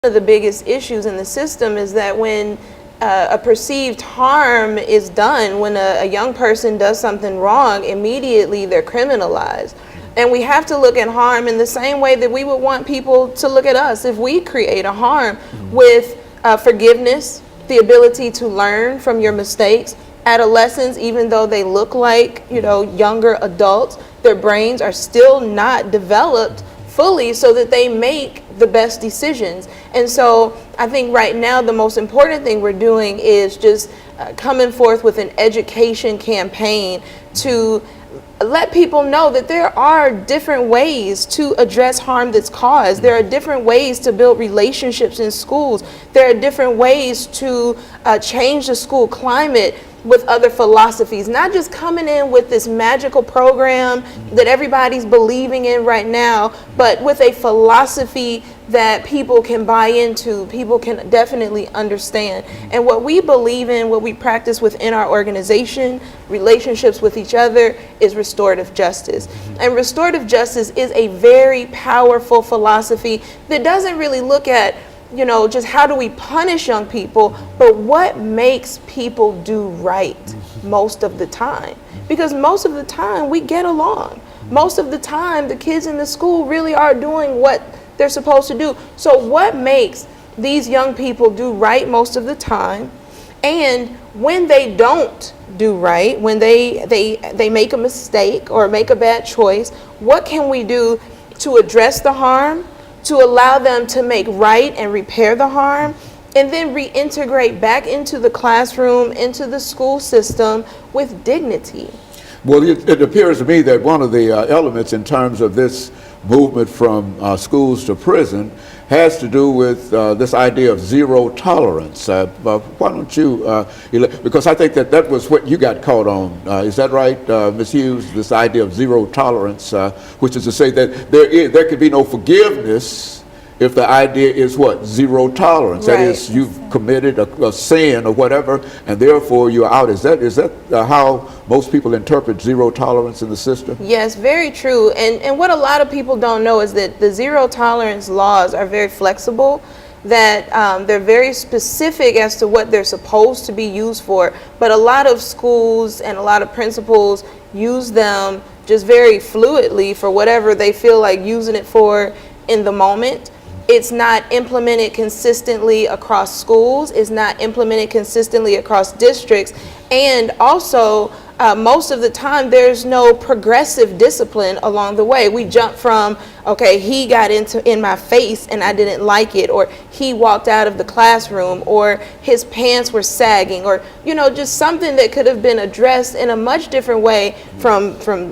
of the biggest issues in the system is that when a perceived harm is done, when a young person does something wrong, immediately they're criminalized. And we have to look at harm in the same way that we would want people to look at us if we create a harm, with forgiveness, the ability to learn from your mistakes. Adolescents, even though they look like, younger adults, their brains are still not developed fully so that they make the best decisions. And so I think right now the most important thing we're doing is just coming forth with an education campaign to let people know that there are different ways to address harm that's caused. There are different ways to build relationships in schools. There are different ways to change the school climate with other philosophies, not just coming in with this magical program that everybody's believing in right now, but with a philosophy that people can buy into, people can definitely understand. And what we believe in, what we practice within our organization, relationships with each other, is restorative justice. And restorative justice is a very powerful philosophy that doesn't really look at just how do we punish young people, but what makes people do right most of the time. Because most of the time we get along. Most of the time the kids in the school really are doing what they're supposed to do. So what makes these young people do right most of the time? And when they don't do right, when they make a mistake or make a bad choice, what can we do to address the harm, to allow them to make right and repair the harm, and then reintegrate back into the classroom, into the school system with dignity? Well, it appears to me that one of the elements in terms of this movement from schools to prison has to do with this idea of zero tolerance. Why don't you, because I think that was what you got caught on. Is that right, Ms. Hughes? This idea of zero tolerance, which is to say that there could be no forgiveness if the idea is what? Zero tolerance. Right. That is, you've committed a sin or whatever, and therefore you're out. Is that how most people interpret zero tolerance in the system? Yes, very true. And what a lot of people don't know is that the zero tolerance laws are very flexible, that they're very specific as to what they're supposed to be used for. But a lot of schools and a lot of principals use them just very fluidly for whatever they feel like using it for in the moment. It's not implemented consistently across schools. It's not implemented consistently across districts. And also, most of the time, there's no progressive discipline along the way. We jump from, okay, he got in my face and I didn't like it, or he walked out of the classroom, or his pants were sagging, or, just something that could have been addressed in a much different way.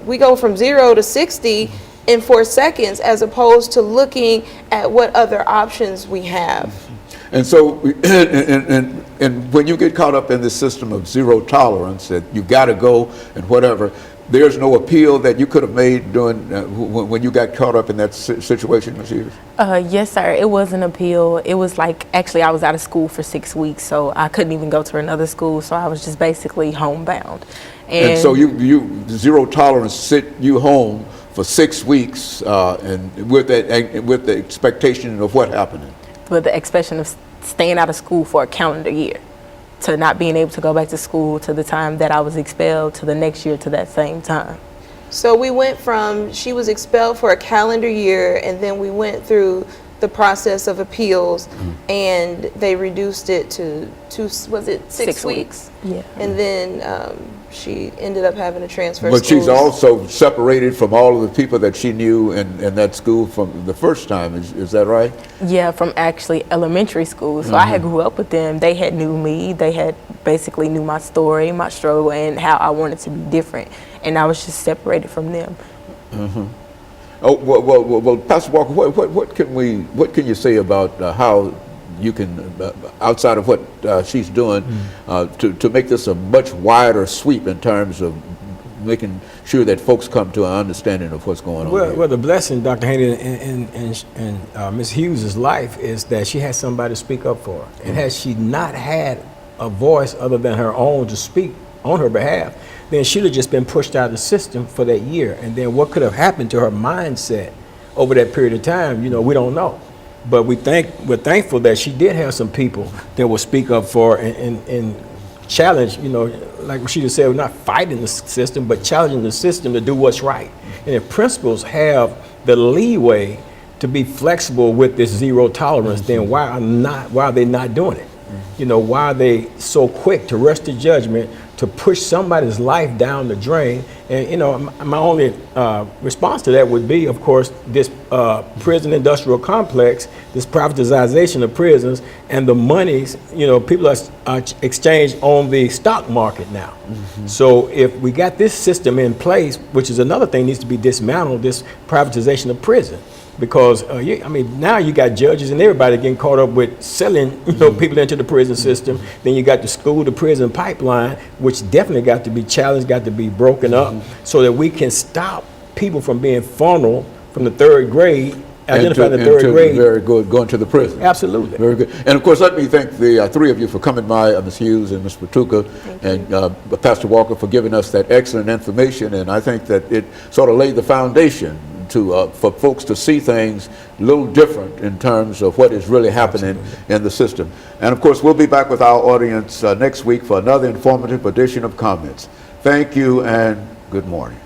We go from 0 to 60 in 4 seconds, as opposed to looking at what other options we have. And so, and when you get caught up in this system of zero tolerance, that you got to go and whatever, there's no appeal that you could have made during when you got caught up in that situation, Ms. Hughes? Yes, sir. It was an appeal. It was like, actually, I was out of school for 6 weeks, so I couldn't even go to another school, so I was just basically homebound. And so you zero tolerance sent you home for 6 weeks, and with the expectation of what happened? With the expectation of staying out of school for a calendar year, to not being able to go back to school to the time that I was expelled, to the next year to that same time. So we went from, she was expelled for a calendar year, and then we went through the process of appeals, and they reduced it to six weeks? Yeah. And then she ended up having to transfer But schools. she's also separated from all of the people that she knew in that school from the first time. Is that right? Yeah, from actually elementary school. So I had grew up with them. They had knew me. They had basically knew my story, my struggle, and how I wanted to be different. And I was just separated from them. Oh well, Pastor Walker, what can you say about how you can, outside of what she's doing, to make this a much wider sweep in terms of making sure that folks come to an understanding of what's going on? Well, the blessing, Dr. Haney, in Ms. Hughes' life is that she had somebody to speak up for her. And had she not had a voice other than her own to speak on her behalf, then she'd have just been pushed out of the system for that year. And then what could have happened to her mindset over that period of time, we don't know. But we're thankful that she did have some people that will speak up for her and challenge, you know, like Rashida said, we're not fighting the system, but challenging the system to do what's right. And if principals have the leeway to be flexible with this zero tolerance, then why are they not doing it? You know, why are they so quick to rush to judgment, to push somebody's life down the drain? And, you know, my only response to that would be, of course, this prison industrial complex, this privatization of prisons, and the monies, you know, people are exchanged on the stock market now. So if we got this system in place, which is another thing needs to be dismantled, this privatization of prison. Because I mean, now you got judges and everybody getting caught up with selling, you know, people into the prison system. Then you got the school to prison pipeline, which definitely got to be challenged, got to be broken up, so that we can stop people from being funneled from the third grade, identifying the third grade. Very good, going to the prison. Absolutely. Very good. And of course, let me thank the three of you for coming by, Ms. Hughes and Ms. Fatuga, and Pastor Walker for giving us that excellent information. And I think that it sort of laid the foundation for folks to see things a little different in terms of what is really happening in the system. And of course, we'll be back with our audience next week for another informative edition of Comments. Thank you and good morning.